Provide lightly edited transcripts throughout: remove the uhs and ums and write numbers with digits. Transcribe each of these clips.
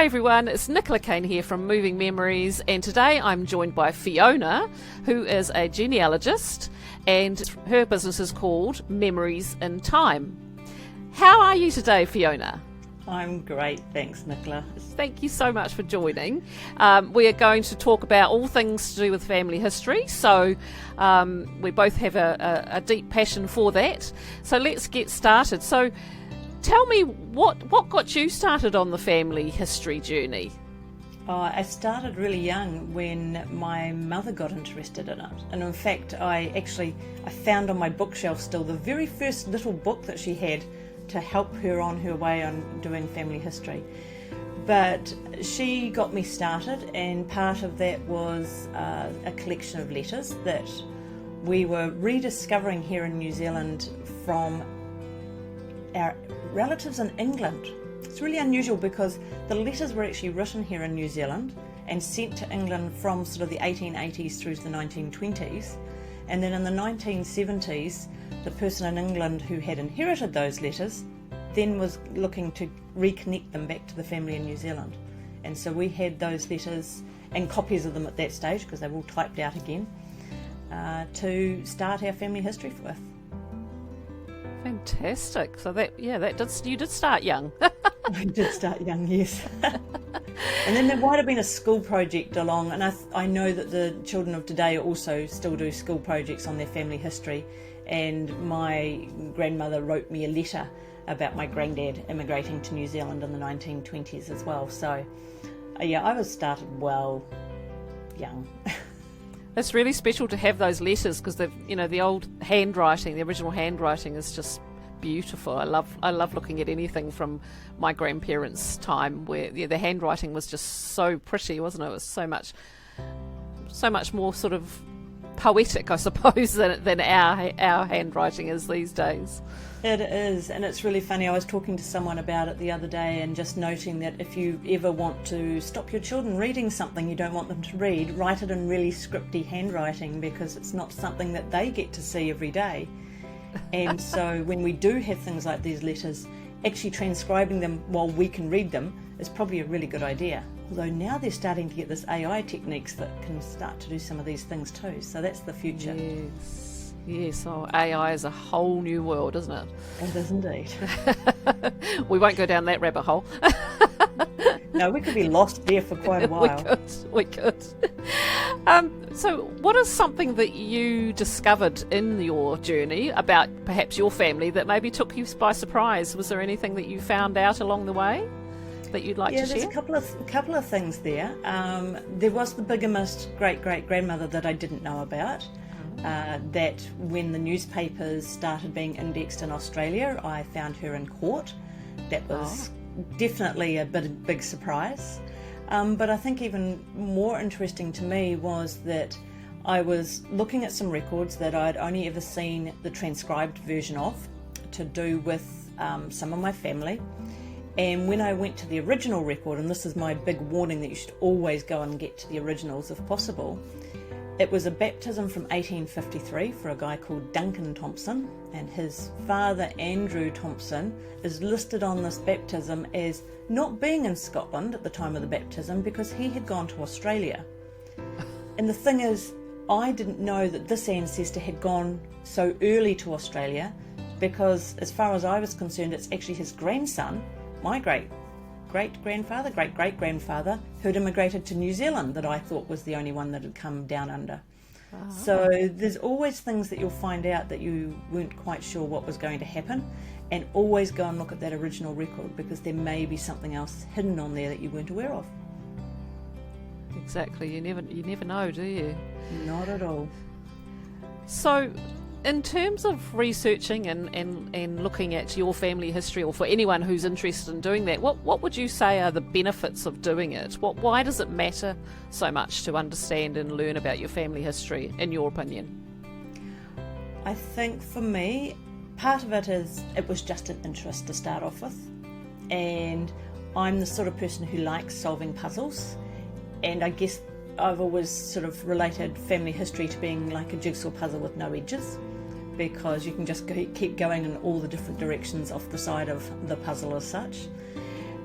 Hi everyone, it's Nicola Kane here from Moving Memories, and today I'm joined by Fiona, who is a genealogist, and her business is called Memories in Time. How are you today, Fiona? I'm great, thanks Nicola. Thank you so much for joining. We are going to talk about all things to do with family history, so we both have a deep passion for that. So let's get started. So tell me, what got you started on the family history journey? I started really young when my mother got interested in it. And in fact, I found on my bookshelf still the very first little book that she had to help her on her way on doing family history. But she got me started, and part of that was a collection of letters that we were rediscovering here in New Zealand from our relatives in England. It's really unusual because the letters were actually written here in New Zealand and sent to England from sort of the 1880s through to the 1920s. And then in the 1970s, the person in England who had inherited those letters then was looking to reconnect them back to the family in New Zealand. And so we had those letters and copies of them at that stage, because they were all typed out again, to start our family history with. Fantastic. So you did start young. I did start young, yes. And then there might have been a school project along, and I know that the children of today also still do school projects on their family history, and my grandmother wrote me a letter about my granddad immigrating to New Zealand in the 1920s as well. So I was started well young. It's really special to have those letters, because the old handwriting, the original handwriting is just beautiful. I love looking at anything from my grandparents' time where the handwriting was just so pretty, wasn't it? It was so much more sort of poetic, I suppose, than our handwriting is these days. It is, and it's really funny. I was talking to someone about it the other day and just noting that if you ever want to stop your children reading something you don't want them to read, write it in really scripty handwriting, because it's not something that they get to see every day. And so when we do have things like these letters, actually transcribing them while we can read them is probably a really good idea. Although now they're starting to get this AI techniques that can start to do some of these things too. So that's the future. Yes. Oh, AI is a whole new world, isn't it? It is indeed. We won't go down that rabbit hole. No, we could be lost there for quite a while. We could. So what is something that you discovered in your journey about perhaps your family that maybe took you by surprise? Was there anything that you found out along the way that you'd like to share? Yeah, there's a couple of things there. There was the bigamist great-great-grandmother that I didn't know about. That when the newspapers started being indexed in Australia, I found her in court. That was definitely a big surprise. But I think even more interesting to me was that I was looking at some records that I'd only ever seen the transcribed version of, to do with some of my family. And when I went to the original record, and this is my big warning that you should always go and get to the originals if possible, it was a baptism from 1853 for a guy called Duncan Thompson, and his father Andrew Thompson is listed on this baptism as not being in Scotland at the time of the baptism because he had gone to Australia. And the thing is, I didn't know that this ancestor had gone so early to Australia, because as far as I was concerned, it's actually his grandson, my great-great-grandfather, who'd immigrated to New Zealand, that I thought was the only one that had come down under. So there's always things that you'll find out that you weren't quite sure what was going to happen, and always go and look at that original record, because there may be something else hidden on there that you weren't aware of. Exactly. You never know, do you? Not at all. So in terms of researching and looking at your family history, or for anyone who's interested in doing that, what would you say are the benefits of doing it? Why does it matter so much to understand and learn about your family history, in your opinion? I think for me, part of it is it was just an interest to start off with. And I'm the sort of person who likes solving puzzles. And I guess I've always sort of related family history to being like a jigsaw puzzle with no edges, because you can just keep going in all the different directions off the side of the puzzle as such.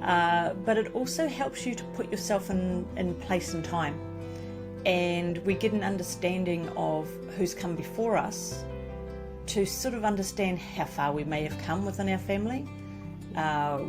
but it also helps you to put yourself in place and time. And we get an understanding of who's come before us to sort of understand how far we may have come within our family.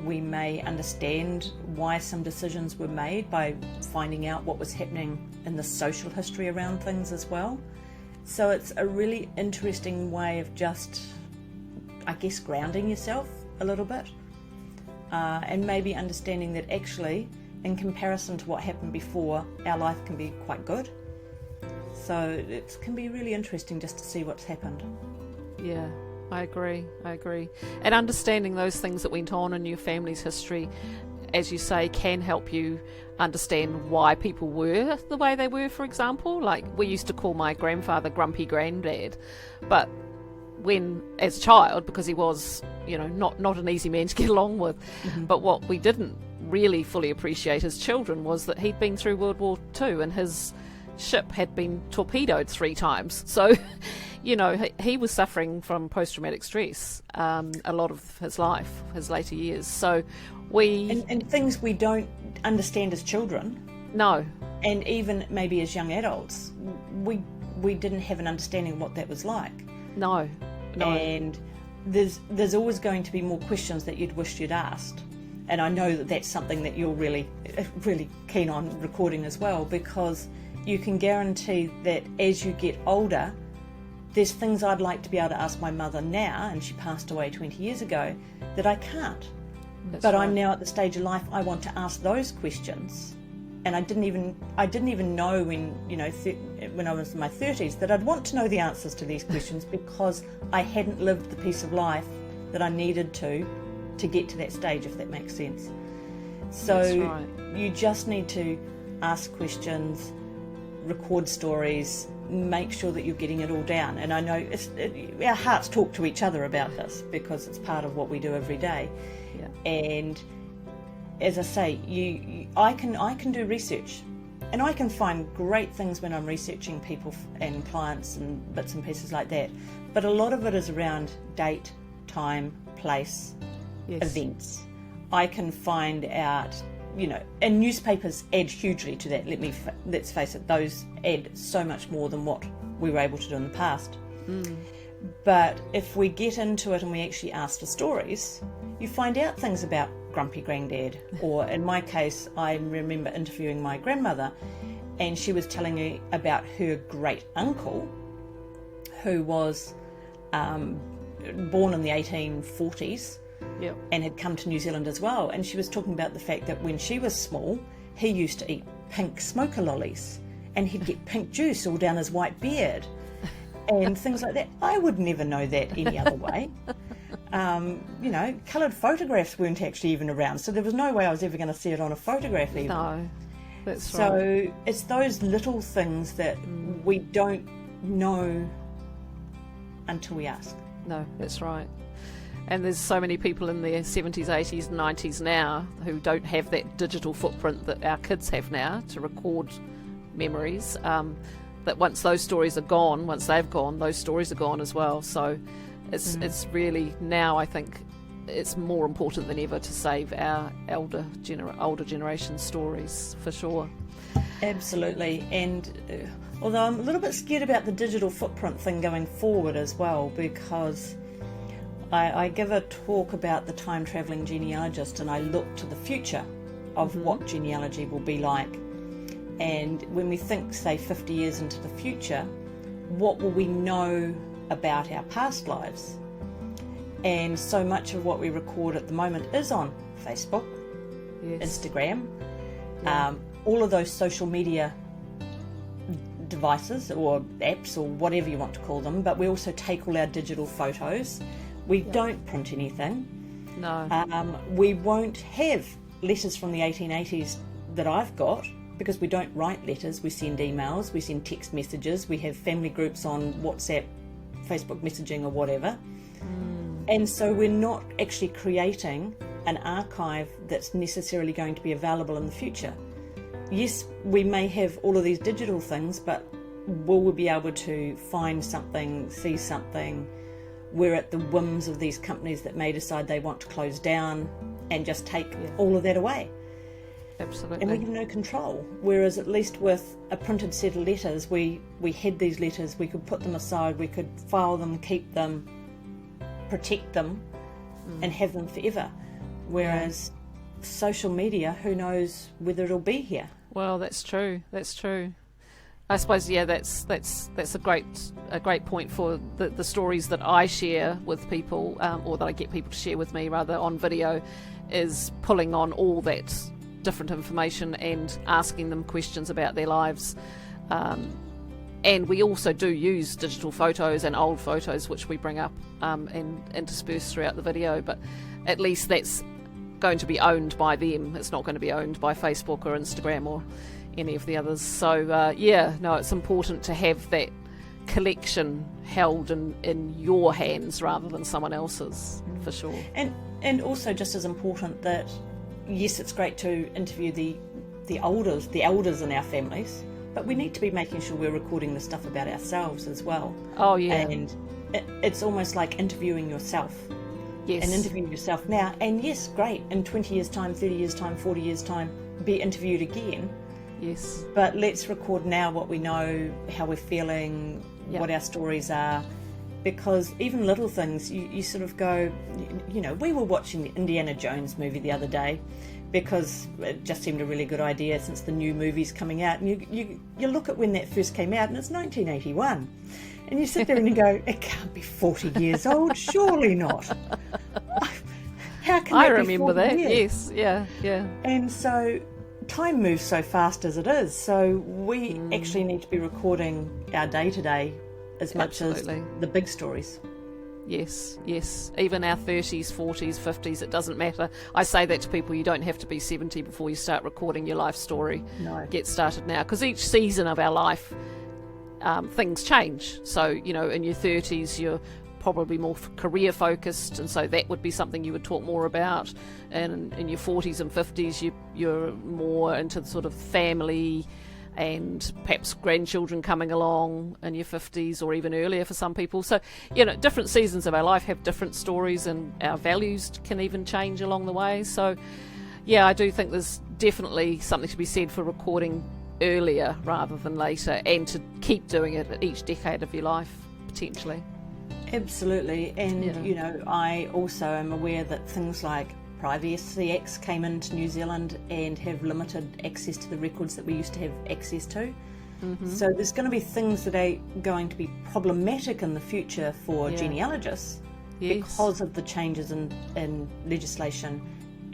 We may understand why some decisions were made by finding out what was happening in the social history around things as well. So it's a really interesting way of just, I guess, grounding yourself a little bit, and maybe understanding that actually, in comparison to what happened before, our life can be quite good. So it can be really interesting just to see what's happened. Yeah, I agree. And understanding those things that went on in your family's history, as you say, can help you understand why people were the way they were, for example. Like, we used to call my grandfather Grumpy Granddad, but when, as a child, because he was, not an easy man to get along with, but what we didn't really fully appreciate as children was that he'd been through World War II and his ship had been torpedoed 3 times. So, he was suffering from post-traumatic stress a lot of his life, his later years. So and things we don't understand as children. No. And even maybe as young adults, we didn't have an understanding of what that was like. No. And there's always going to be more questions that you'd wished you'd asked. And I know that that's something that you're really, really keen on recording as well, because you can guarantee that as you get older, there's things I'd like to be able to ask my mother now, and she passed away 20 years ago, that I can't. That's but right. I'm now at the stage of life I want to ask those questions. And I didn't even know when I was in my 30s that I'd want to know the answers to these questions, because I hadn't lived the piece of life that I needed to get to that stage, if that makes sense. So That's right. You just need to ask questions, record stories, make sure that you're getting it all down. And I know our hearts talk to each other about this, because it's part of what we do every day. Yeah. And as I say, I can do research, and I can find great things when I'm researching people and clients and bits and pieces like that. But a lot of it is around date, time, place, Yes. events. I can find out, and newspapers add hugely to that. Let's face it, those add so much more than what we were able to do in the past. But if we get into it and we actually ask for stories, you find out things about Grumpy Granddad. Or in my case, I remember interviewing my grandmother, and she was telling me about her great uncle, who was born in the 1840s. Yep. And had come to New Zealand as well. And she was talking about the fact that when she was small, he used to eat pink smoker lollies, and he'd get pink juice all down his white beard and things like that. I would never know that any other way. Coloured photographs weren't actually even around, so there was no way I was ever going to see it on a photograph even. No, that's so right. So it's those little things that we don't know until we ask. No, that's right. And there's so many people in their 70s, 80s, 90s now who don't have that digital footprint that our kids have now to record memories, that once those stories are gone, once they've gone, those stories are gone as well. So it's really, now I think it's more important than ever to save our older generation stories, for sure. Absolutely. And although I'm a little bit scared about the digital footprint thing going forward as well, because I give a talk about the time-travelling genealogist, and I look to the future of what genealogy will be like. And when we think, say, 50 years into the future, what will we know about our past lives? And so much of what we record at the moment is on Facebook, Yes. Instagram, all of those social media devices or apps or whatever you want to call them, but we also take all our digital photos. We don't print anything. No. We won't have letters from the 1880s that I've got, because we don't write letters. We send emails, we send text messages, we have family groups on WhatsApp, Facebook messaging or whatever. And so we're not actually creating an archive that's necessarily going to be available in the future. Yes, we may have all of these digital things, but will we be able to find something, see something? We're at the whims of these companies that may decide they want to close down. and just take all of that away. Absolutely. And we have no control. Whereas at least with a printed set of letters, we had these letters, we could put them aside, we could file them, keep them, protect them, and have them forever. Whereas social media, who knows whether it'll be here. Well, that's true. That's true. I suppose, that's a great point for the stories that I share with people, or that I get people to share with me, rather, on video, is pulling on all that different information and asking them questions about their lives. And we also do use digital photos and old photos, which we bring up and intersperse throughout the video, but at least that's going to be owned by them. It's not going to be owned by Facebook or Instagram or any of the others. So it's important to have that collection held in your hands rather than someone else's, for sure. And also just as important that, yes, it's great to interview the elders in our families, but we need to be making sure we're recording the stuff about ourselves as well. Oh, yeah. And it's almost like interviewing yourself. Yes. And interview yourself now. And yes, great, in 20 years' time, 30 years' time, 40 years' time, be interviewed again. Yes. But let's record now what we know, how we're feeling, what our stories are. Because even little things, you sort of go, we were watching the Indiana Jones movie the other day because it just seemed a really good idea since the new movie's coming out. And you look at when that first came out, and it's 1981. And you sit there and you go, it can't be 40 years old, surely not. How can I that remember be 40 that, years? yes, yeah. And so time moves so fast as it is, so we actually need to be recording our day-to-day as much as the big stories. Yes. Even our 30s, 40s, 50s, it doesn't matter. I say that to people, you don't have to be 70 before you start recording your life story. No. Get started now, because each season of our life, things change. So, in your 30s, you're probably more career focused, and so that would be something you would talk more about. And in your 40s and 50s, you're more into the sort of family and perhaps grandchildren coming along in your 50s, or even earlier for some people. So, different seasons of our life have different stories, and our values can even change along the way. So, I do think there's definitely something to be said for recording earlier rather than later, and to keep doing it at each decade of your life, potentially. Absolutely. And, I also am aware that things like Privacy Acts came into New Zealand and have limited access to the records that we used to have access to. Mm-hmm. So there's going to be things that are going to be problematic in the future for genealogists because of the changes in legislation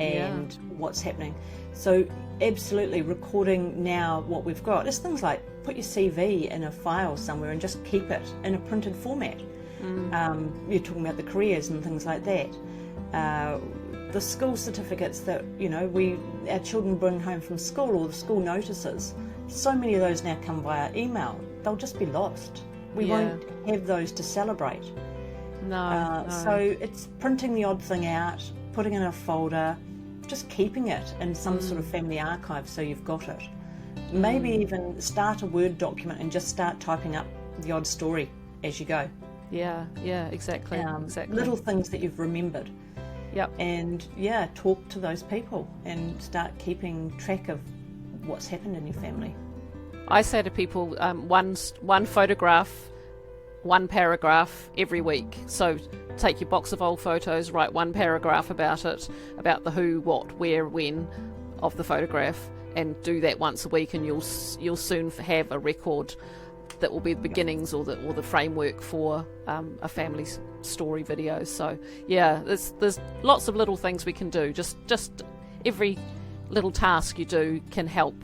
and what's happening. So absolutely recording now what we've got is things like put your CV in a file somewhere and just keep it in a printed format. You're talking about the careers and things like that. The school certificates that our children bring home from school, or the school notices, so many of those now come via email. They'll just be lost. We won't have those to celebrate. No. So it's printing the odd thing out, putting it in a folder, just keeping it in some sort of family archive so you've got it. Maybe even start a Word document and just start typing up the odd story as you go. Yeah, exactly. Little things that you've remembered. Yep. And talk to those people and start keeping track of what's happened in your family. I say to people, one photograph, one paragraph every week. So take your box of old photos, write one paragraph about it, about the who, what, where, when of the photograph, and do that once a week, and you'll soon have a record that will be the beginnings or the framework for a family story video. So there's lots of little things we can do. Just every little task you do can help.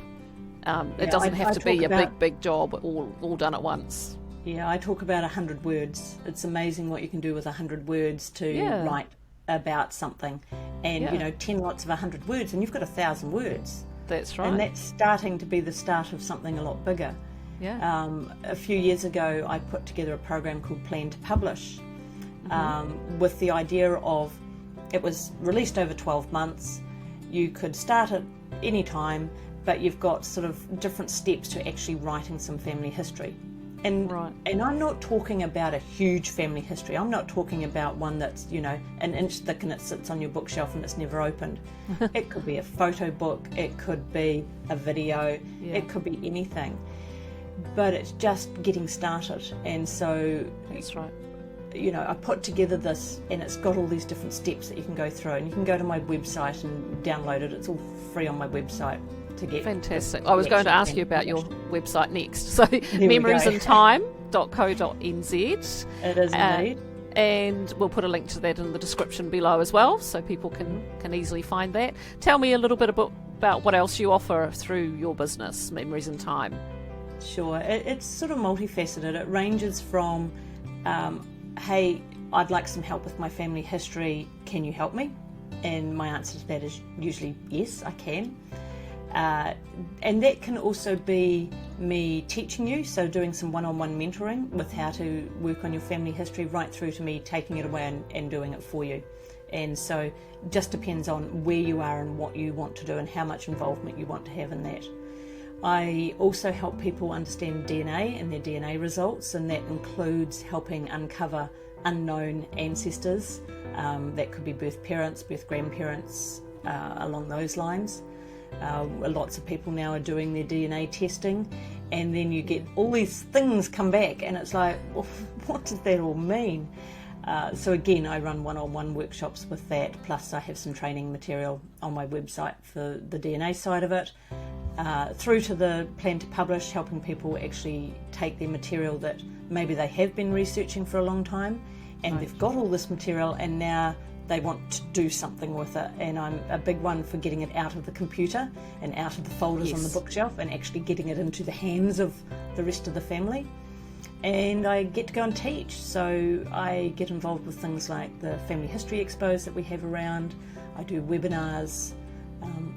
It doesn't have to be a big job all done at once. Yeah, I talk about 100 words. It's amazing what you can do with 100 words to write about something. And 10 lots of 100 words, and you've got 1,000 words. That's right. And that's starting to be the start of something a lot bigger. Yeah. A few years ago, I put together a program called Plan to Publish, with the idea of, it was released over 12 months. You could start at any time, but you've got sort of different steps to actually writing some family history. And Right. and I'm not talking about a huge family history. I'm not talking about one that's, an inch thick and it sits on your bookshelf and it's never opened. It could be a photo book, it could be a video, it could be anything. But it's just getting started. And so That's right. I put together this, and it's got all these different steps that you can go through, and you can go to my website and download it. It's all free on my website to get. Fantastic. I was going to ask you about your website next. So we go. memoriesintime.co.nz. It is indeed. And we'll put a link to that in the description below as well, so people can easily find that. Tell me a little bit about what else you offer through your business, Memories in Time. Sure. It's sort of multifaceted. It ranges from, hey, I'd like some help with my family history. Can you help me? And my answer to that is usually yes, I can. And that can also be me teaching you, so doing some one-on-one mentoring with how to work on your family history, right through to me taking it away and doing it for you. And so it just depends on where you are and what you want to do and how much involvement you want to have in that. I also help people understand DNA and their DNA results, and that includes helping uncover unknown ancestors. That could be birth parents, birth grandparents, along those lines. Lots of people now are doing their DNA testing, and then you get all these things come back, and it's like, well, what does that all mean? So again, I run one-on-one workshops with that, plus I have some training material on my website for the DNA side of it, through to the plan to publish, helping people actually take their material that maybe they have been researching for a long time, and they've got all this material and now they want to do something with it. And I'm a big one for getting it out of the computer and out of the folders on the bookshelf and actually getting it into the hands of the rest of the family. And I get to go and teach, so I get involved with things like the family history expos that we have around. I do webinars,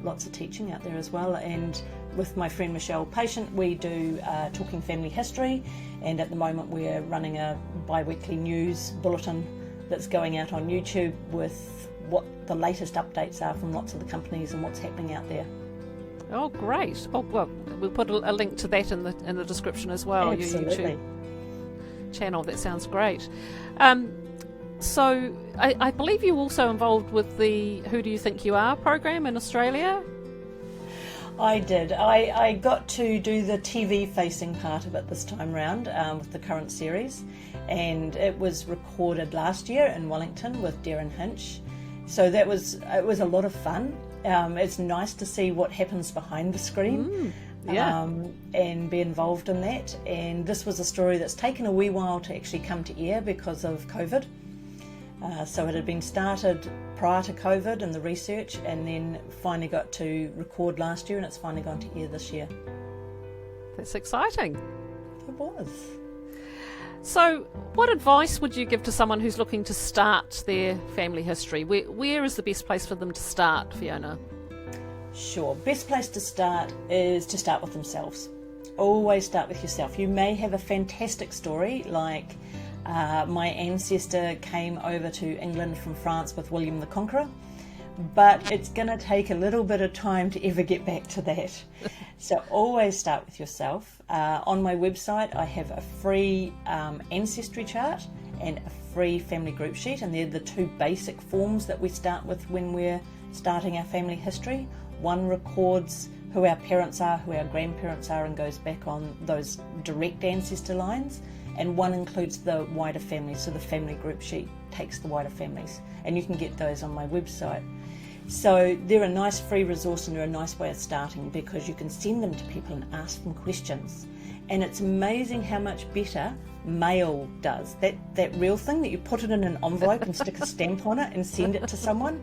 lots of teaching out there as well, and with my friend Michelle Patient we do Talking Family History, and at the moment we're running a bi-weekly news bulletin that's going out on YouTube with what the latest updates are from lots of the companies and what's happening out there. Oh, great. Oh, well, we'll put a link to that in the description as well. Absolutely. Your YouTube channel. That sounds great. So I believe you're also involved with the Who Do You Think You Are program in Australia? I did. I got to do the TV facing part of it this time round with the current series, and it was recorded last year in Wellington with Darren Hinch. So it was a lot of fun. It's nice to see what happens behind the screen. And be involved in that. And this was a story that's taken a wee while to actually come to air because of COVID. So it had been started prior to COVID and the research, and then finally got to record last year, and it's finally gone to air this year. That's exciting. It was. So what advice would you give to someone who's looking to start their family history? Where is the best place for them to start, Fiona? Sure. Best place to start is to start with themselves. Always start with yourself. You may have a fantastic story, like my ancestor came over to England from France with William the Conqueror, but it's going to take a little bit of time to ever get back to that. So always start with yourself. On my website I have a free ancestry chart and a free family group sheet, and they're the two basic forms that we start with when we're starting our family history. One records who our parents are, who our grandparents are, and goes back on those direct ancestor lines, and one includes the wider family, so the family group sheet takes the wider families, and you can get those on my website. So they're a nice free resource, and they're a nice way of starting because you can send them to people and ask them questions. And it's amazing how much better mail does. That real thing that you put it in an envelope and stick a stamp on it and send it to someone.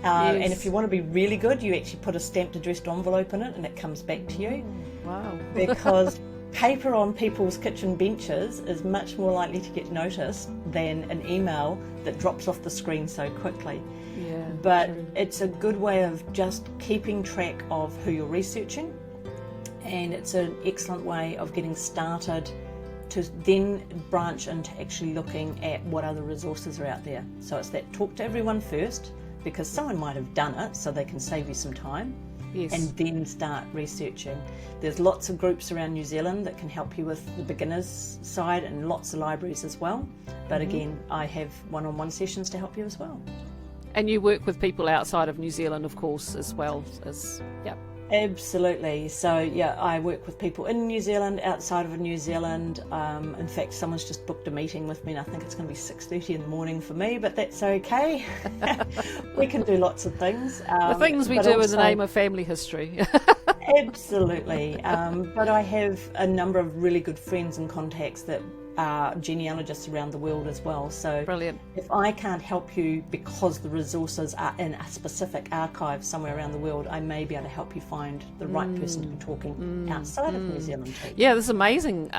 Yes. And if you want to be really good, you actually put a stamped addressed envelope in it and it comes back to you. Wow. Because paper on people's kitchen benches is much more likely to get noticed than an email that drops off the screen so quickly. Yeah, but true. It's a good way of just keeping track of who you're researching, and it's an excellent way of getting started to then branch into actually looking at what other resources are out there. So it's that talk to everyone first, because someone might have done it so they can save you some time, Yes. and then start researching. There's lots of groups around New Zealand that can help you with the beginners side, and lots of libraries as well. But again, I have one-on-one sessions to help you as well. And you work with people outside of New Zealand, of course, as well as, yeah. Absolutely. So yeah, I work with people in New Zealand, outside of New Zealand. In fact, someone's just booked a meeting with me, and I think it's going to be 6:30 in the morning for me, but that's okay. We can do lots of things. The things we do in the name of family history. Absolutely. But I have a number of really good friends and contacts that are genealogists around the world as well. So Brilliant. if I can't help you because the resources are in a specific archive somewhere around the world, I may be able to help you find the right person to be talking outside of New Zealand too. Yeah, there's amazing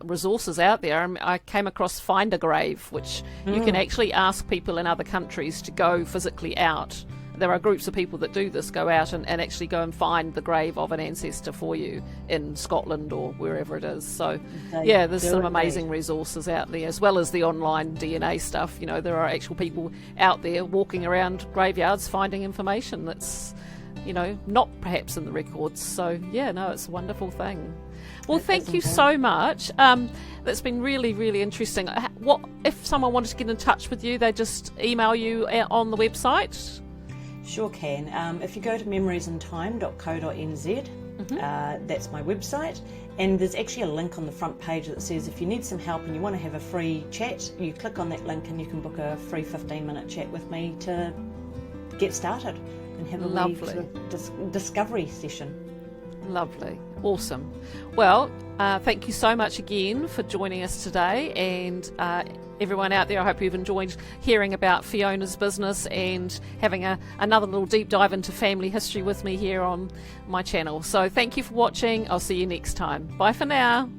resources out there. I came across Find a Grave, which you can actually ask people in other countries to go physically out. There are groups of people that do this, go out and actually go and find the grave of an ancestor for you in Scotland or wherever it is. So, yeah, there's some amazing resources out there, as well as the online DNA stuff. You know, there are actual people out there walking around graveyards finding information that's, you know, not perhaps in the records. So, yeah, no, it's a wonderful thing. Well, thank you so much. That's been really, really interesting. What if someone wanted to get in touch with you? They just email you on the website? Sure can. If you go to memoriesintime.co.nz, that's my website, and there's actually a link on the front page that says if you need some help and you want to have a free chat, you click on that link and you can book a free 15-minute chat with me to get started and have a wee sort of discovery session. Lovely. Awesome. Well, thank you so much again for joining us today, and everyone out there, I hope you've enjoyed hearing about Fiona's business and having another little deep dive into family history with me here on my channel. So thank you for watching. I'll see you next time. Bye for now.